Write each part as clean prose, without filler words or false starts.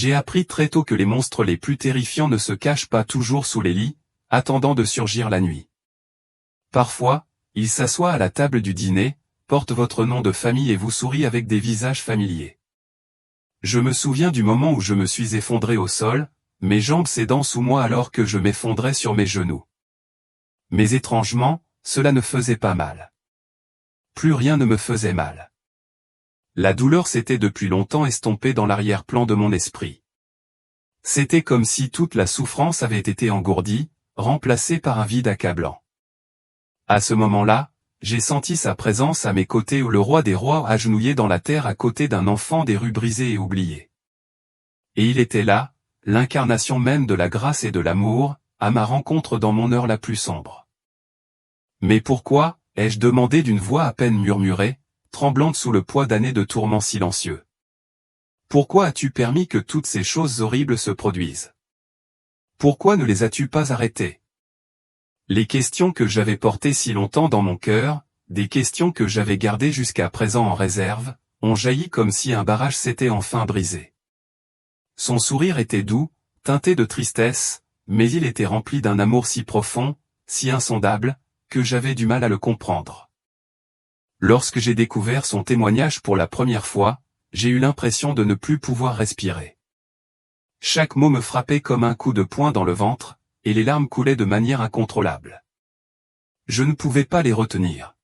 J'ai appris très tôt que les monstres les plus terrifiants ne se cachent pas toujours sous les lits, attendant de surgir la nuit. Parfois, ils s'assoient à la table du dîner, portent votre nom de famille et vous sourient avec des visages familiers. Je me souviens du moment où je me suis effondré au sol, mes jambes cédant sous moi alors que je m'effondrais sur mes genoux. Mais étrangement, cela ne faisait pas mal. Plus rien ne me faisait mal. La douleur s'était depuis longtemps estompée dans l'arrière-plan de mon esprit. C'était comme si toute la souffrance avait été engourdie, remplacée par un vide accablant. À ce moment-là, j'ai senti sa présence à mes côtés où le roi des rois agenouillé dans la terre à côté d'un enfant des rues brisées et oublié. Et il était là, l'incarnation même de la grâce et de l'amour, à ma rencontre dans mon heure la plus sombre. Mais pourquoi, ai-je demandé d'une voix à peine murmurée, tremblante sous le poids d'années de tourments silencieux. Pourquoi as-tu permis que toutes ces choses horribles se produisent? Pourquoi ne les as-tu pas arrêtées? Les questions que j'avais portées si longtemps dans mon cœur, des questions que j'avais gardées jusqu'à présent en réserve, ont jailli comme si un barrage s'était enfin brisé. Son sourire était doux, teinté de tristesse, mais il était rempli d'un amour si profond, si insondable, que j'avais du mal à le comprendre. Lorsque j'ai découvert son témoignage pour la première fois, j'ai eu l'impression de ne plus pouvoir respirer. Chaque mot me frappait comme un coup de poing dans le ventre, et les larmes coulaient de manière incontrôlable. Je ne pouvais pas les retenir.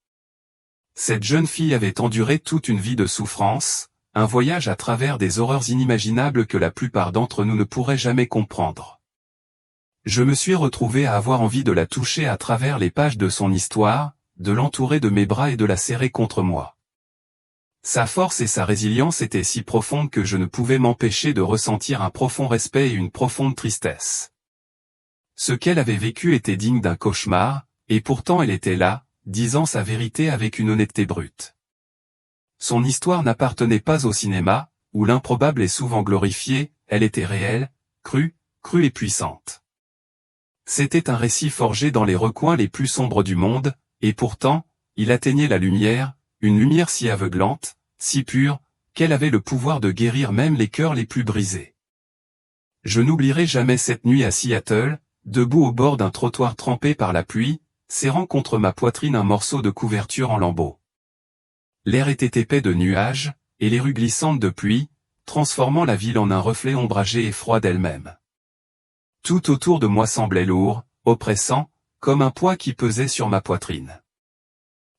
Cette jeune fille avait enduré toute une vie de souffrance, un voyage à travers des horreurs inimaginables que la plupart d'entre nous ne pourraient jamais comprendre. Je me suis retrouvé à avoir envie de la toucher à travers les pages de son histoire, de l'entourer de mes bras et de la serrer contre moi. Sa force et sa résilience étaient si profondes que je ne pouvais m'empêcher de ressentir un profond respect et une profonde tristesse. Ce qu'elle avait vécu était digne d'un cauchemar, et pourtant elle était là, disant sa vérité avec une honnêteté brute. Son histoire n'appartenait pas au cinéma, où l'improbable est souvent glorifié, elle était réelle, crue et puissante. C'était un récit forgé dans les recoins les plus sombres du monde, et pourtant, il atteignait la lumière, une lumière si aveuglante, si pure, qu'elle avait le pouvoir de guérir même les cœurs les plus brisés. Je n'oublierai jamais cette nuit à Seattle, debout au bord d'un trottoir trempé par la pluie, serrant contre ma poitrine un morceau de couverture en lambeaux. L'air était épais de nuages, et les rues glissantes de pluie, transformant la ville en un reflet ombragé et froid d'elle-même. Tout autour de moi semblait lourd, oppressant, comme un poids qui pesait sur ma poitrine.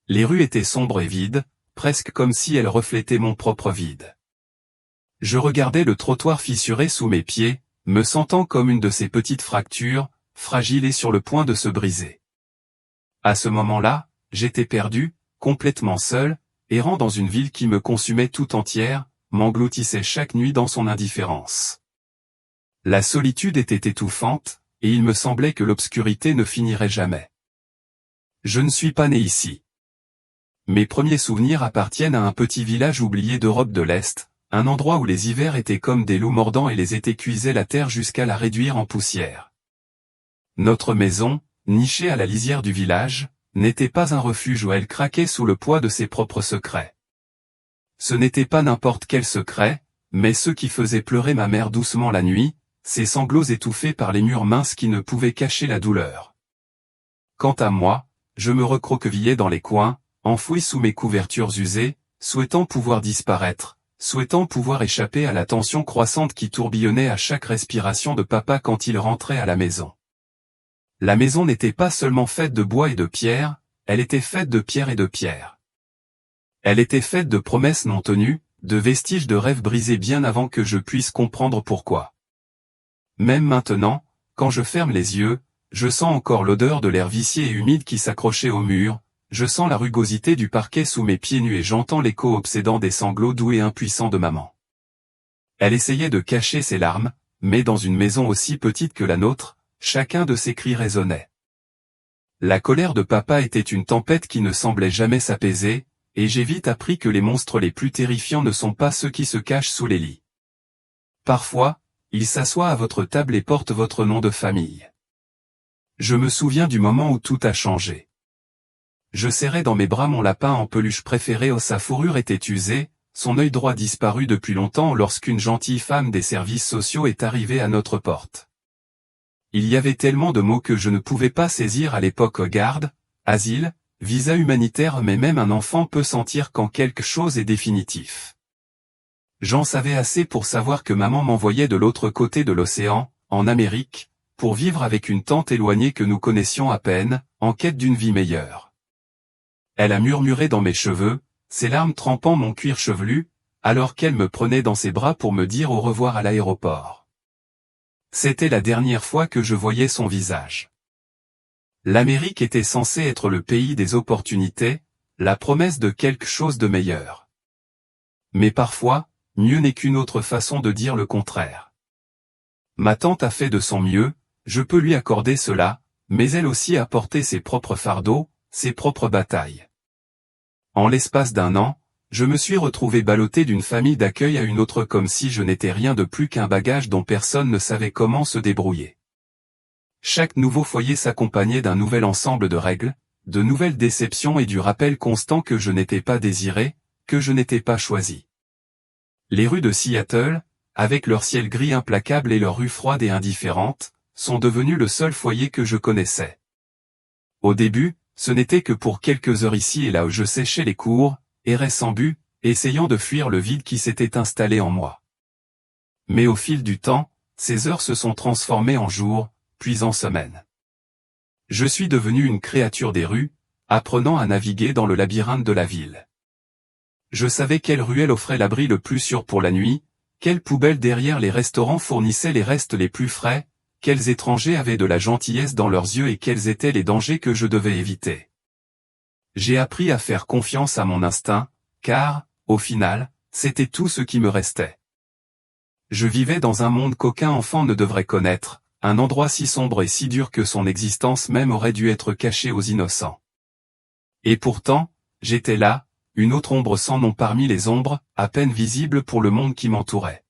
Les rues étaient sombres et vides, presque comme si elles reflétaient mon propre vide. Je regardais le trottoir fissuré sous mes pieds, me sentant comme une de ces petites fractures, fragile et sur le point de se briser. À ce moment-là, j'étais perdu, complètement seul, errant dans une ville qui me consumait tout entière, m'engloutissait chaque nuit dans son indifférence. La solitude était étouffante, et il me semblait que l'obscurité ne finirait jamais. Je ne suis pas né ici. Mes premiers souvenirs appartiennent à un petit village oublié d'Europe de l'Est, un endroit où les hivers étaient comme des loups mordants et les étés cuisaient la terre jusqu'à la réduire en poussière. Notre maison, nichée à la lisière du village, n'était pas un refuge où elle craquait sous le poids de ses propres secrets. Ce n'était pas n'importe quel secret, mais ceux qui faisaient pleurer ma mère doucement la nuit, ses sanglots étouffés par les murs minces qui ne pouvaient cacher la douleur. Quant à moi, je me recroquevillais dans les coins, enfoui sous mes couvertures usées, souhaitant pouvoir disparaître, souhaitant pouvoir échapper à la tension croissante qui tourbillonnait à chaque respiration de papa quand il rentrait à la maison. La maison n'était pas seulement faite de bois et de pierre, elle était faite de pierre et de pierre. Elle était faite de promesses non tenues, de vestiges de rêves brisés bien avant que je puisse comprendre pourquoi. Même maintenant, quand je ferme les yeux, je sens encore l'odeur de l'air vicié et humide qui s'accrochait au mur, je sens la rugosité du parquet sous mes pieds nus et j'entends l'écho obsédant des sanglots doux et impuissants de maman. Elle essayait de cacher ses larmes, mais dans une maison aussi petite que la nôtre, chacun de ses cris résonnait. La colère de papa était une tempête qui ne semblait jamais s'apaiser, et j'ai vite appris que les monstres les plus terrifiants ne sont pas ceux qui se cachent sous les lits. Parfois, ils s'assoient à votre table et portent votre nom de famille. Je me souviens du moment où tout a changé. Je serrais dans mes bras mon lapin en peluche préféré, sa fourrure était usée, son œil droit disparu depuis longtemps lorsqu'une gentille femme des services sociaux est arrivée à notre porte. Il y avait tellement de mots que je ne pouvais pas saisir à l'époque: garde, asile, visa humanitaire, mais même un enfant peut sentir quand quelque chose est définitif. J'en savais assez pour savoir que maman m'envoyait de l'autre côté de l'océan, en Amérique, pour vivre avec une tante éloignée que nous connaissions à peine, en quête d'une vie meilleure. Elle a murmuré dans mes cheveux, ses larmes trempant mon cuir chevelu, alors qu'elle me prenait dans ses bras pour me dire au revoir à l'aéroport. C'était la dernière fois que je voyais son visage. L'Amérique était censée être le pays des opportunités, la promesse de quelque chose de meilleur. Mais parfois, mieux n'est qu'une autre façon de dire le contraire. Ma tante a fait de son mieux, je peux lui accorder cela, mais elle aussi a porté ses propres fardeaux, ses propres batailles. En l'espace d'un an, je me suis retrouvé ballotté d'une famille d'accueil à une autre comme si je n'étais rien de plus qu'un bagage dont personne ne savait comment se débrouiller. Chaque nouveau foyer s'accompagnait d'un nouvel ensemble de règles, de nouvelles déceptions et du rappel constant que je n'étais pas désiré, que je n'étais pas choisi. Les rues de Seattle, avec leur ciel gris implacable et leurs rues froides et indifférentes, sont devenues le seul foyer que je connaissais. Au début, ce n'était que pour quelques heures ici et là où je séchais les cours, errais sans but, essayant de fuir le vide qui s'était installé en moi. Mais au fil du temps, ces heures se sont transformées en jours, puis en semaines. Je suis devenu une créature des rues, apprenant à naviguer dans le labyrinthe de la ville. Je savais quelle ruelle offrait l'abri le plus sûr pour la nuit, quelle poubelle derrière les restaurants fournissait les restes les plus frais, quels étrangers avaient de la gentillesse dans leurs yeux et quels étaient les dangers que je devais éviter. J'ai appris à faire confiance à mon instinct, car, au final, c'était tout ce qui me restait. Je vivais dans un monde qu'aucun enfant ne devrait connaître, un endroit si sombre et si dur que son existence même aurait dû être cachée aux innocents. Et pourtant, j'étais là, une autre ombre sans nom parmi les ombres, à peine visible pour le monde qui m'entourait.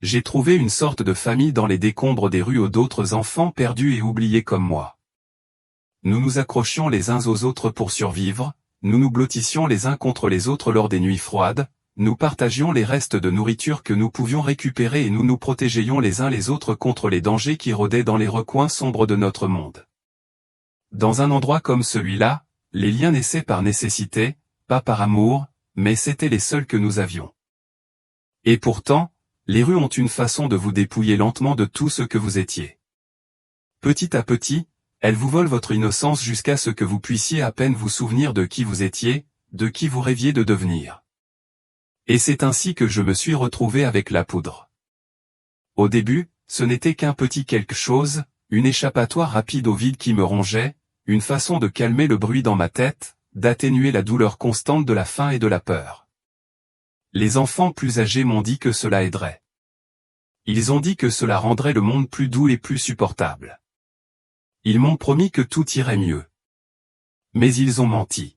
J'ai trouvé une sorte de famille dans les décombres des rues où d'autres enfants perdus et oubliés comme moi. Nous nous accrochions les uns aux autres pour survivre, nous nous blottissions les uns contre les autres lors des nuits froides, nous partagions les restes de nourriture que nous pouvions récupérer et nous nous protégions les uns les autres contre les dangers qui rôdaient dans les recoins sombres de notre monde. Dans un endroit comme celui-là, les liens naissaient par nécessité, pas par amour, mais c'étaient les seuls que nous avions. Et pourtant, les rues ont une façon de vous dépouiller lentement de tout ce que vous étiez. Petit à petit, elles vous volent votre innocence jusqu'à ce que vous puissiez à peine vous souvenir de qui vous étiez, de qui vous rêviez de devenir. Et c'est ainsi que je me suis retrouvé avec la poudre. Au début, ce n'était qu'un petit quelque chose, une échappatoire rapide au vide qui me rongeait, une façon de calmer le bruit dans ma tête, d'atténuer la douleur constante de la faim et de la peur. Les enfants plus âgés m'ont dit que cela aiderait. Ils ont dit que cela rendrait le monde plus doux et plus supportable. Ils m'ont promis que tout irait mieux. Mais ils ont menti.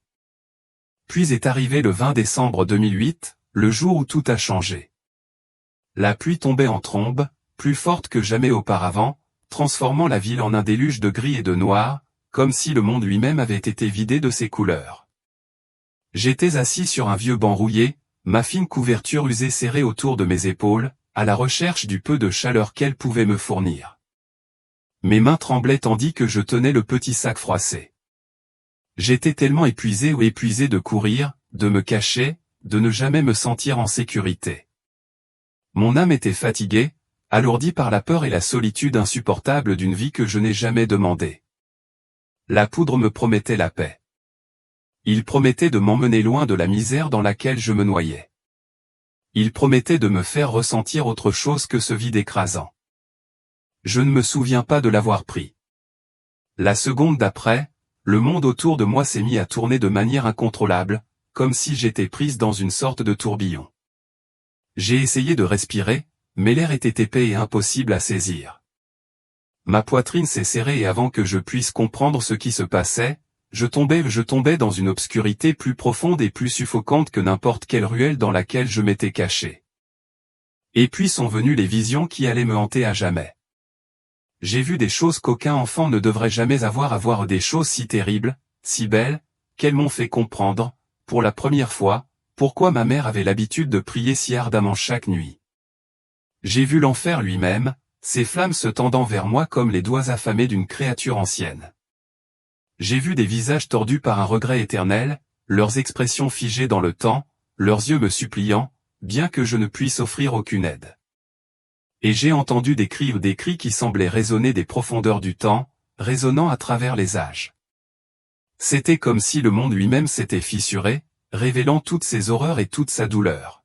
Puis est arrivé le 20 décembre 2008, le jour où tout a changé. La pluie tombait en trombe, plus forte que jamais auparavant, transformant la ville en un déluge de gris et de noir, comme si le monde lui-même avait été vidé de ses couleurs. J'étais assis sur un vieux banc rouillé, ma fine couverture usée serrée autour de mes épaules, à la recherche du peu de chaleur qu'elle pouvait me fournir. Mes mains tremblaient tandis que je tenais le petit sac froissé. J'étais tellement épuisé ou épuisé de courir, de me cacher, de ne jamais me sentir en sécurité. Mon âme était fatiguée, alourdie par la peur et la solitude insupportable d'une vie que je n'ai jamais demandée. La poudre me promettait la paix. Il promettait de m'emmener loin de la misère dans laquelle je me noyais. Il promettait de me faire ressentir autre chose que ce vide écrasant. Je ne me souviens pas de l'avoir pris. La seconde d'après, le monde autour de moi s'est mis à tourner de manière incontrôlable, comme si j'étais prise dans une sorte de tourbillon. J'ai essayé de respirer, mais l'air était épais et impossible à saisir. Ma poitrine s'est serrée et avant que je puisse comprendre ce qui se passait, je tombais dans une obscurité plus profonde et plus suffocante que n'importe quelle ruelle dans laquelle je m'étais caché. Et puis sont venues les visions qui allaient me hanter à jamais. J'ai vu des choses qu'aucun enfant ne devrait jamais avoir à voir, des choses si terribles, si belles, qu'elles m'ont fait comprendre, pour la première fois, pourquoi ma mère avait l'habitude de prier si ardemment chaque nuit. J'ai vu l'enfer lui-même, ses flammes se tendant vers moi comme les doigts affamés d'une créature ancienne. J'ai vu des visages tordus par un regret éternel, leurs expressions figées dans le temps, leurs yeux me suppliant, bien que je ne puisse offrir aucune aide. Et j'ai entendu des cris qui semblaient résonner des profondeurs du temps, résonnant à travers les âges. C'était comme si le monde lui-même s'était fissuré, révélant toutes ses horreurs et toute sa douleur.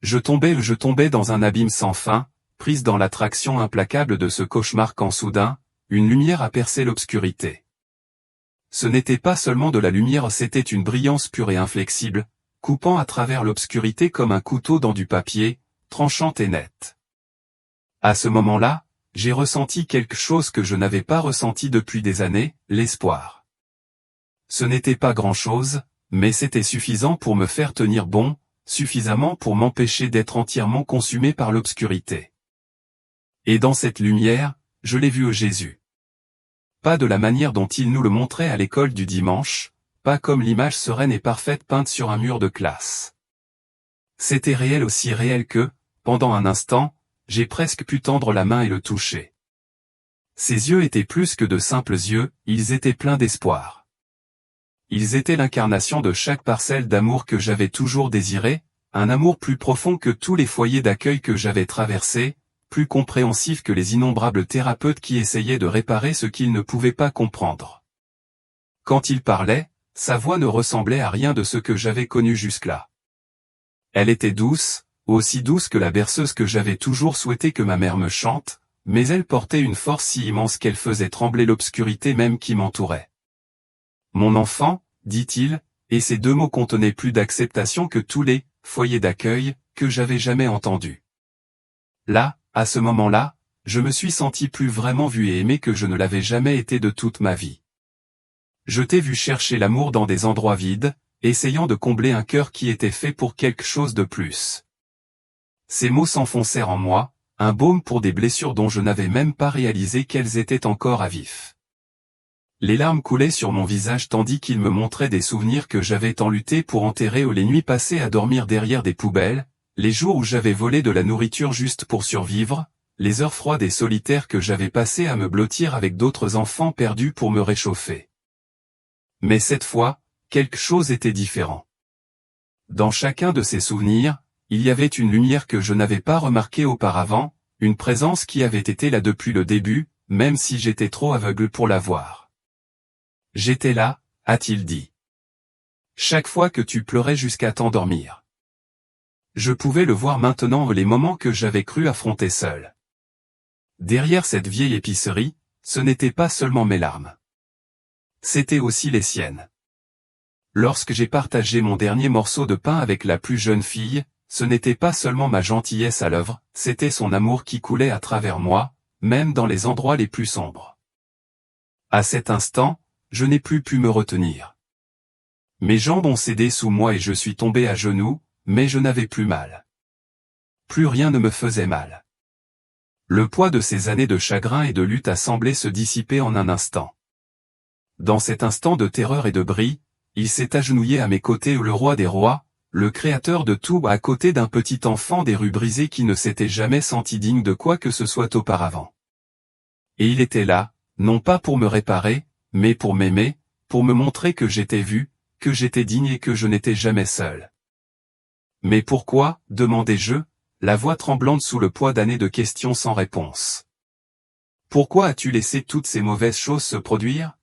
Je tombais dans un abîme sans fin, prise dans l'attraction implacable de ce cauchemar quand soudain, une lumière a percé l'obscurité. Ce n'était pas seulement de la lumière, c'était une brillance pure et inflexible, coupant à travers l'obscurité comme un couteau dans du papier, tranchante et nette. À ce moment-là, j'ai ressenti quelque chose que je n'avais pas ressenti depuis des années, l'espoir. Ce n'était pas grand-chose, mais c'était suffisant pour me faire tenir bon, suffisamment pour m'empêcher d'être entièrement consumé par l'obscurité. Et dans cette lumière, je l'ai vu Jésus. Pas de la manière dont il nous le montrait à l'école du dimanche, pas comme l'image sereine et parfaite peinte sur un mur de classe. C'était réel, aussi réel que, pendant un instant, j'ai presque pu tendre la main et le toucher. Ses yeux étaient plus que de simples yeux, ils étaient pleins d'espoir. Ils étaient l'incarnation de chaque parcelle d'amour que j'avais toujours désiré, un amour plus profond que tous les foyers d'accueil que j'avais traversés, plus compréhensif que les innombrables thérapeutes qui essayaient de réparer ce qu'ils ne pouvaient pas comprendre. Quand il parlait, sa voix ne ressemblait à rien de ce que j'avais connu jusque-là. Elle était douce, aussi douce que la berceuse que j'avais toujours souhaité que ma mère me chante, mais elle portait une force si immense qu'elle faisait trembler l'obscurité même qui m'entourait. « Mon enfant », dit-il, et ces deux mots contenaient plus d'acceptation que tous les « foyers d'accueil » que j'avais jamais entendus. Là, à ce moment-là, je me suis senti plus vraiment vu et aimé que je ne l'avais jamais été de toute ma vie. Je t'ai vu chercher l'amour dans des endroits vides, essayant de combler un cœur qui était fait pour quelque chose de plus. Ces mots s'enfoncèrent en moi, un baume pour des blessures dont je n'avais même pas réalisé qu'elles étaient encore à vif. Les larmes coulaient sur mon visage tandis qu'il me montrait des souvenirs que j'avais tant lutté pour enterrer, ou les nuits passées à dormir derrière des poubelles, les jours où j'avais volé de la nourriture juste pour survivre, les heures froides et solitaires que j'avais passées à me blottir avec d'autres enfants perdus pour me réchauffer. Mais cette fois, quelque chose était différent. Dans chacun de ces souvenirs, il y avait une lumière que je n'avais pas remarquée auparavant, une présence qui avait été là depuis le début, même si j'étais trop aveugle pour la voir. « J'étais là », a-t-il dit. « Chaque fois que tu pleurais jusqu'à t'endormir. » Je pouvais le voir maintenant, les moments que j'avais cru affronter seul. Derrière cette vieille épicerie, ce n'était pas seulement mes larmes. C'était aussi les siennes. Lorsque j'ai partagé mon dernier morceau de pain avec la plus jeune fille, ce n'était pas seulement ma gentillesse à l'œuvre, c'était son amour qui coulait à travers moi, même dans les endroits les plus sombres. À cet instant, je n'ai plus pu me retenir. Mes jambes ont cédé sous moi et je suis tombé à genoux, mais je n'avais plus mal. Plus rien ne me faisait mal. Le poids de ces années de chagrin et de lutte a semblé se dissiper en un instant. Dans cet instant de terreur et de bris, il s'est agenouillé à mes côtés le roi des rois, le créateur de tout, à côté d'un petit enfant des rues brisées qui ne s'était jamais senti digne de quoi que ce soit auparavant. Et il était là, non pas pour me réparer, mais pour m'aimer, pour me montrer que j'étais vu, que j'étais digne et que je n'étais jamais seul. Mais pourquoi, demandai-je, la voix tremblante sous le poids d'années de questions sans réponse. Pourquoi as-tu laissé toutes ces mauvaises choses se produire?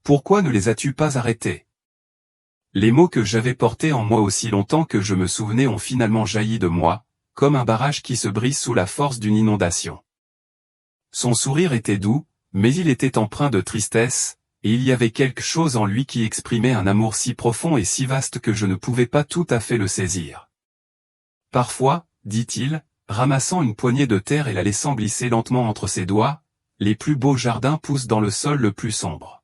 Pourquoi ne les as-tu pas arrêtées? Les mots que j'avais portés en moi aussi longtemps que je me souvenais ont finalement jailli de moi, comme un barrage qui se brise sous la force d'une inondation. Son sourire était doux, mais il était empreint de tristesse, et il y avait quelque chose en lui qui exprimait un amour si profond et si vaste que je ne pouvais pas tout à fait le saisir. Parfois, dit-il, ramassant une poignée de terre et la laissant glisser lentement entre ses doigts, les plus beaux jardins poussent dans le sol le plus sombre.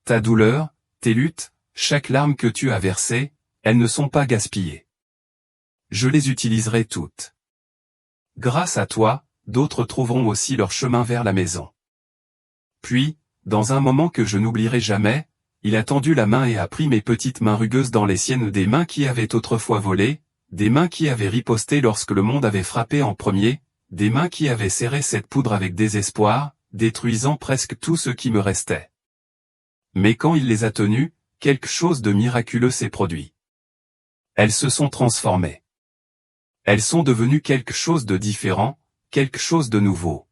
Ta douleur, tes luttes, chaque larme que tu as versée, elles ne sont pas gaspillées. Je les utiliserai toutes. Grâce à toi, d'autres trouveront aussi leur chemin vers la maison. Puis, dans un moment que je n'oublierai jamais, il a tendu la main et a pris mes petites mains rugueuses dans les siennes, des mains qui avaient autrefois volé, des mains qui avaient riposté lorsque le monde avait frappé en premier, des mains qui avaient serré cette poudre avec désespoir, détruisant presque tout ce qui me restait. Mais quand il les a tenues, quelque chose de miraculeux s'est produit. Elles se sont transformées. Elles sont devenues quelque chose de différent, quelque chose de nouveau.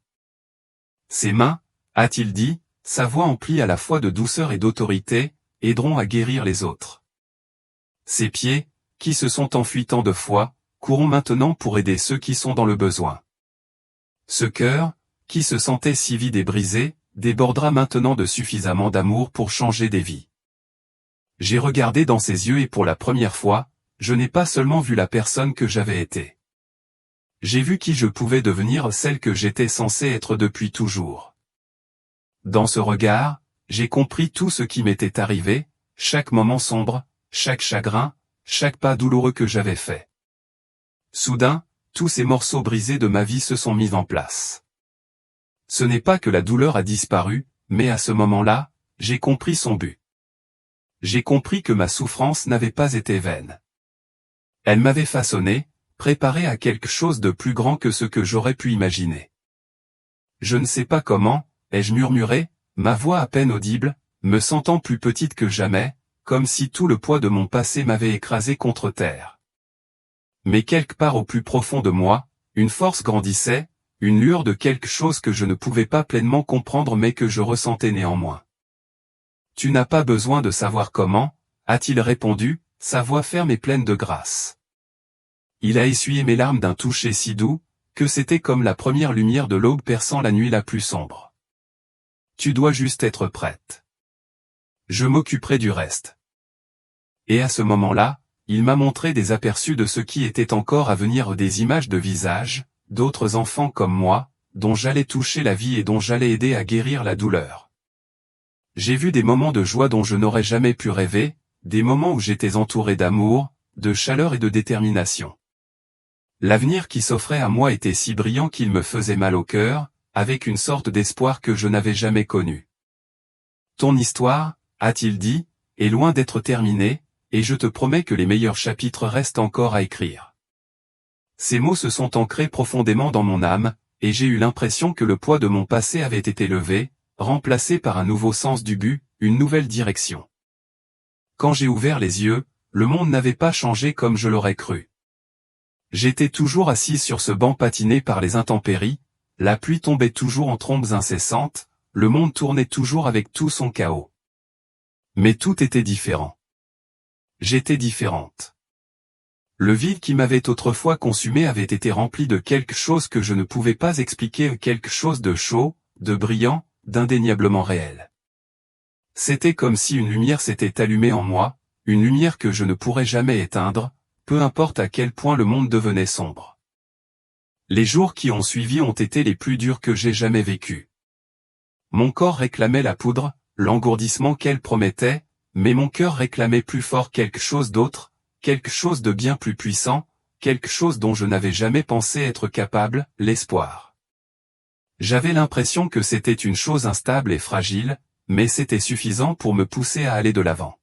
Ces mains, a-t-il dit, sa voix emplie à la fois de douceur et d'autorité, aideront à guérir les autres. Ces pieds, qui se sont enfuis tant de fois, courront maintenant pour aider ceux qui sont dans le besoin. Ce cœur, qui se sentait si vide et brisé, débordera maintenant de suffisamment d'amour pour changer des vies. J'ai regardé dans ses yeux et pour la première fois, je n'ai pas seulement vu la personne que j'avais été. J'ai vu qui je pouvais devenir, celle que j'étais censé être depuis toujours. Dans ce regard, j'ai compris tout ce qui m'était arrivé, chaque moment sombre, chaque chagrin, chaque pas douloureux que j'avais fait. Soudain, tous ces morceaux brisés de ma vie se sont mis en place. Ce n'est pas que la douleur a disparu, mais à ce moment-là, j'ai compris son but. J'ai compris que ma souffrance n'avait pas été vaine. Elle m'avait façonné, préparé à quelque chose de plus grand que ce que j'aurais pu imaginer. Je ne sais pas comment, ai-je murmuré, ma voix à peine audible, me sentant plus petite que jamais, comme si tout le poids de mon passé m'avait écrasé contre terre. Mais quelque part au plus profond de moi, une force grandissait, une lueur de quelque chose que je ne pouvais pas pleinement comprendre mais que je ressentais néanmoins. Tu n'as pas besoin de savoir comment, a-t-il répondu, sa voix ferme et pleine de grâce. Il a essuyé mes larmes d'un toucher si doux, que c'était comme la première lumière de l'aube perçant la nuit la plus sombre. Tu dois juste être prête. Je m'occuperai du reste. Et à ce moment-là, il m'a montré des aperçus de ce qui était encore à venir, des images de visages, d'autres enfants comme moi, dont j'allais toucher la vie et dont j'allais aider à guérir la douleur. J'ai vu des moments de joie dont je n'aurais jamais pu rêver, des moments où j'étais entouré d'amour, de chaleur et de détermination. L'avenir qui s'offrait à moi était si brillant qu'il me faisait mal au cœur, avec une sorte d'espoir que je n'avais jamais connu. Ton histoire, a-t-il dit, est loin d'être terminée, et je te promets que les meilleurs chapitres restent encore à écrire. Ces mots se sont ancrés profondément dans mon âme, et j'ai eu l'impression que le poids de mon passé avait été levé, remplacé par un nouveau sens du but, une nouvelle direction. Quand j'ai ouvert les yeux, le monde n'avait pas changé comme je l'aurais cru. J'étais toujours assise sur ce banc patiné par les intempéries, la pluie tombait toujours en trombes incessantes, le monde tournait toujours avec tout son chaos. Mais tout était différent. J'étais différente. Le vide qui m'avait autrefois consumé avait été rempli de quelque chose que je ne pouvais pas expliquer, quelque chose de chaud, de brillant, d'indéniablement réel. C'était comme si une lumière s'était allumée en moi, une lumière que je ne pourrais jamais éteindre, peu importe à quel point le monde devenait sombre. Les jours qui ont suivi ont été les plus durs que j'ai jamais vécus. Mon corps réclamait la poudre, l'engourdissement qu'elle promettait, mais mon cœur réclamait plus fort quelque chose d'autre, quelque chose de bien plus puissant, quelque chose dont je n'avais jamais pensé être capable, l'espoir. J'avais l'impression que c'était une chose instable et fragile, mais c'était suffisant pour me pousser à aller de l'avant.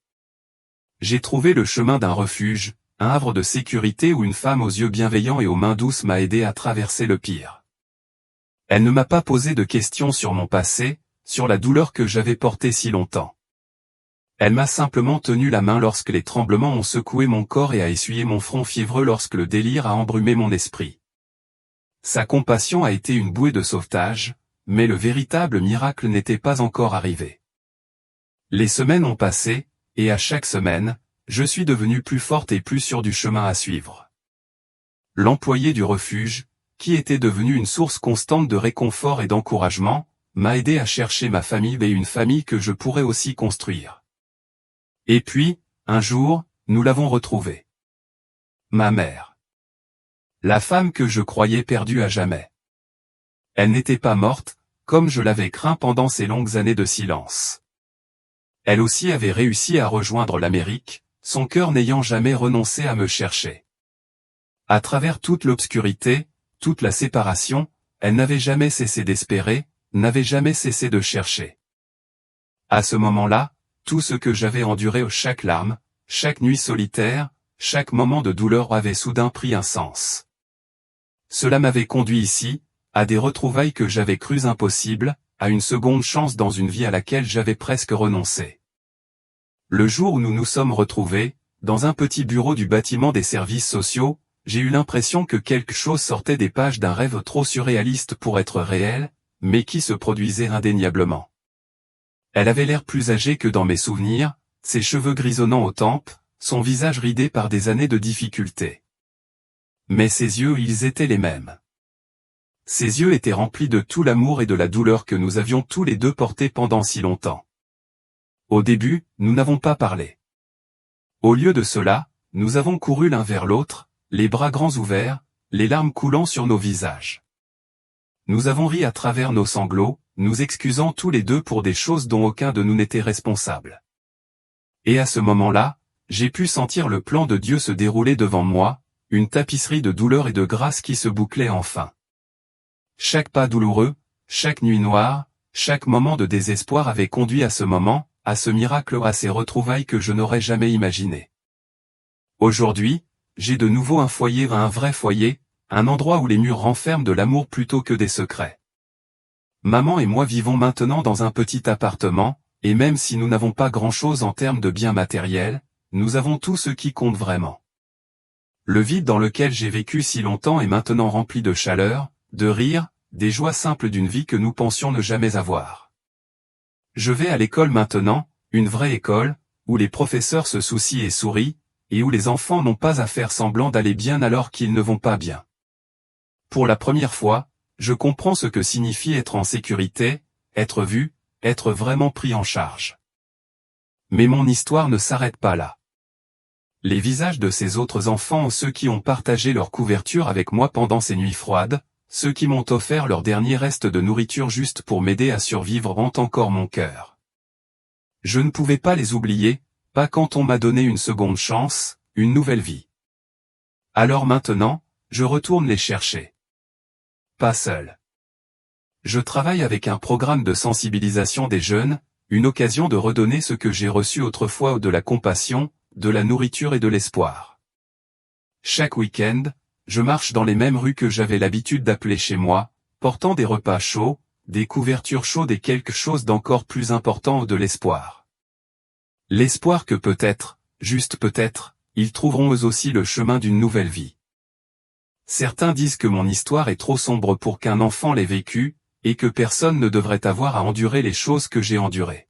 J'ai trouvé le chemin d'un refuge, un havre de sécurité où une femme aux yeux bienveillants et aux mains douces m'a aidé à traverser le pire. Elle ne m'a pas posé de questions sur mon passé, sur la douleur que j'avais portée si longtemps. Elle m'a simplement tenu la main lorsque les tremblements ont secoué mon corps et a essuyé mon front fiévreux lorsque le délire a embrumé mon esprit. Sa compassion a été une bouée de sauvetage, mais le véritable miracle n'était pas encore arrivé. Les semaines ont passé, et à chaque semaine, je suis devenue plus forte et plus sûre du chemin à suivre. L'employé du refuge, qui était devenu une source constante de réconfort et d'encouragement, m'a aidé à chercher ma famille et une famille que je pourrais aussi construire. Et puis, un jour, nous l'avons retrouvée. Ma mère. La femme que je croyais perdue à jamais. Elle n'était pas morte, comme je l'avais craint pendant ces longues années de silence. Elle aussi avait réussi à rejoindre l'Amérique, son cœur n'ayant jamais renoncé à me chercher. À travers toute l'obscurité, toute la séparation, elle n'avait jamais cessé d'espérer, n'avait jamais cessé de chercher. À ce moment-là, tout ce que j'avais enduré, chaque larme, chaque nuit solitaire, chaque moment de douleur avait soudain pris un sens. Cela m'avait conduit ici, à des retrouvailles que j'avais crues impossibles, à une seconde chance dans une vie à laquelle j'avais presque renoncé. Le jour où nous nous sommes retrouvés, dans un petit bureau du bâtiment des services sociaux, j'ai eu l'impression que quelque chose sortait des pages d'un rêve trop surréaliste pour être réel, mais qui se produisait indéniablement. Elle avait l'air plus âgée que dans mes souvenirs, ses cheveux grisonnants aux tempes, son visage ridé par des années de difficultés. Mais ses yeux, ils étaient les mêmes. Ses yeux étaient remplis de tout l'amour et de la douleur que nous avions tous les deux portés pendant si longtemps. Au début, nous n'avons pas parlé. Au lieu de cela, nous avons couru l'un vers l'autre, les bras grands ouverts, les larmes coulant sur nos visages. Nous avons ri à travers nos sanglots, nous excusant tous les deux pour des choses dont aucun de nous n'était responsable. Et à ce moment-là, j'ai pu sentir le plan de Dieu se dérouler devant moi, une tapisserie de douleur et de grâce qui se bouclait enfin. Chaque pas douloureux, chaque nuit noire, chaque moment de désespoir avait conduit à ce moment, à ce miracle, à ces retrouvailles que je n'aurais jamais imaginées. Aujourd'hui, j'ai de nouveau un foyer, un vrai foyer, un endroit où les murs renferment de l'amour plutôt que des secrets. Maman et moi vivons maintenant dans un petit appartement, et même si nous n'avons pas grand-chose en termes de biens matériels, nous avons tout ce qui compte vraiment. Le vide dans lequel j'ai vécu si longtemps est maintenant rempli de chaleur, de rire, des joies simples d'une vie que nous pensions ne jamais avoir. Je vais à l'école maintenant, une vraie école, où les professeurs se soucient et sourient, et où les enfants n'ont pas à faire semblant d'aller bien alors qu'ils ne vont pas bien. Pour la première fois, je comprends ce que signifie être en sécurité, être vu, être vraiment pris en charge. Mais mon histoire ne s'arrête pas là. Les visages de ces autres enfants, ceux qui ont partagé leur couverture avec moi pendant ces nuits froides, ceux qui m'ont offert leur dernier reste de nourriture juste pour m'aider à survivre, hantent encore mon cœur. Je ne pouvais pas les oublier, pas quand on m'a donné une seconde chance, une nouvelle vie. Alors maintenant, je retourne les chercher. Pas seul. Je travaille avec un programme de sensibilisation des jeunes, une occasion de redonner ce que j'ai reçu autrefois, de la compassion, de la nourriture et de l'espoir. Chaque week-end, je marche dans les mêmes rues que j'avais l'habitude d'appeler chez moi, portant des repas chauds, des couvertures chaudes et quelque chose d'encore plus important, de l'espoir. L'espoir que peut-être, juste peut-être, ils trouveront eux aussi le chemin d'une nouvelle vie. Certains disent que mon histoire est trop sombre pour qu'un enfant l'ait vécue, et que personne ne devrait avoir à endurer les choses que j'ai endurées.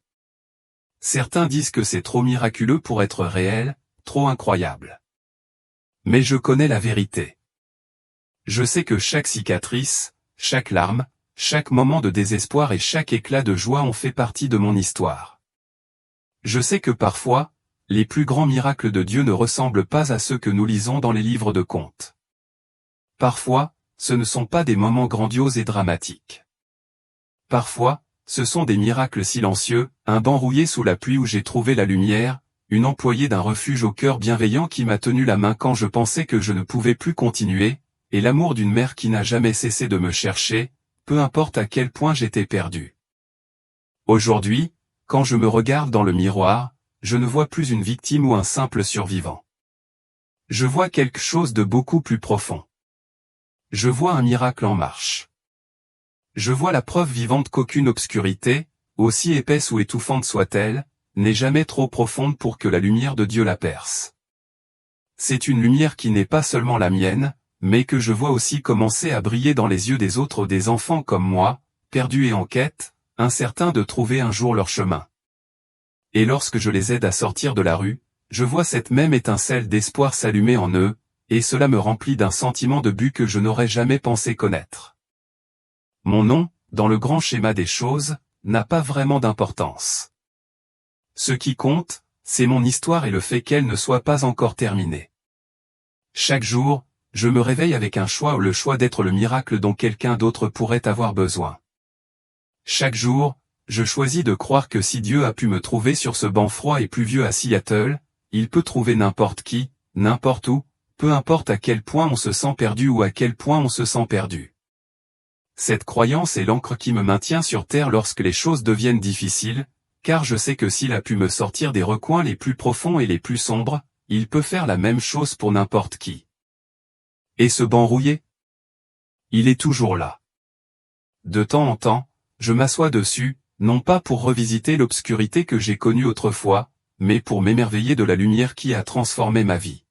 Certains disent que c'est trop miraculeux pour être réel, trop incroyable. Mais je connais la vérité. Je sais que chaque cicatrice, chaque larme, chaque moment de désespoir et chaque éclat de joie ont fait partie de mon histoire. Je sais que parfois, les plus grands miracles de Dieu ne ressemblent pas à ceux que nous lisons dans les livres de contes. Parfois, ce ne sont pas des moments grandioses et dramatiques. Parfois, ce sont des miracles silencieux, un banc rouillé sous la pluie où j'ai trouvé la lumière, une employée d'un refuge au cœur bienveillant qui m'a tenu la main quand je pensais que je ne pouvais plus continuer, et l'amour d'une mère qui n'a jamais cessé de me chercher, peu importe à quel point j'étais perdu. Aujourd'hui, quand je me regarde dans le miroir, je ne vois plus une victime ou un simple survivant. Je vois quelque chose de beaucoup plus profond. Je vois un miracle en marche. Je vois la preuve vivante qu'aucune obscurité, aussi épaisse ou étouffante soit-elle, n'est jamais trop profonde pour que la lumière de Dieu la perce. C'est une lumière qui n'est pas seulement la mienne, mais que je vois aussi commencer à briller dans les yeux des autres, des enfants comme moi, perdus et en quête, incertains de trouver un jour leur chemin. Et lorsque je les aide à sortir de la rue, je vois cette même étincelle d'espoir s'allumer en eux, et cela me remplit d'un sentiment de but que je n'aurais jamais pensé connaître. Mon nom, dans le grand schéma des choses, n'a pas vraiment d'importance. Ce qui compte, c'est mon histoire et le fait qu'elle ne soit pas encore terminée. Chaque jour, je me réveille avec un choix, ou le choix d'être le miracle dont quelqu'un d'autre pourrait avoir besoin. Chaque jour, je choisis de croire que si Dieu a pu me trouver sur ce banc froid et pluvieux à Seattle, il peut trouver n'importe qui, n'importe où, peu importe à quel point on se sent perdu ou à quel point on se sent perdu. Cette croyance est l'encre qui me maintient sur terre lorsque les choses deviennent difficiles, car je sais que s'il a pu me sortir des recoins les plus profonds et les plus sombres, il peut faire la même chose pour n'importe qui. Et ce banc rouillé? Il est toujours là. De temps en temps, je m'assois dessus, non pas pour revisiter l'obscurité que j'ai connue autrefois, mais pour m'émerveiller de la lumière qui a transformé ma vie.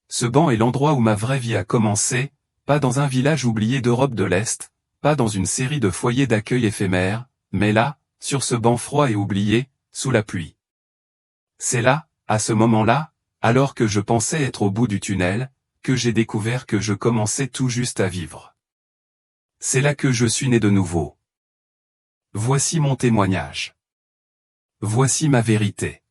Ce banc est l'endroit où ma vraie vie a commencé, pas dans un village oublié d'Europe de l'Est, pas dans une série de foyers d'accueil éphémères, mais là, sur ce banc froid et oublié, sous la pluie. C'est là, à ce moment-là, alors que je pensais être au bout du tunnel, que j'ai découvert que je commençais tout juste à vivre. C'est là que je suis né de nouveau. Voici mon témoignage. Voici ma vérité.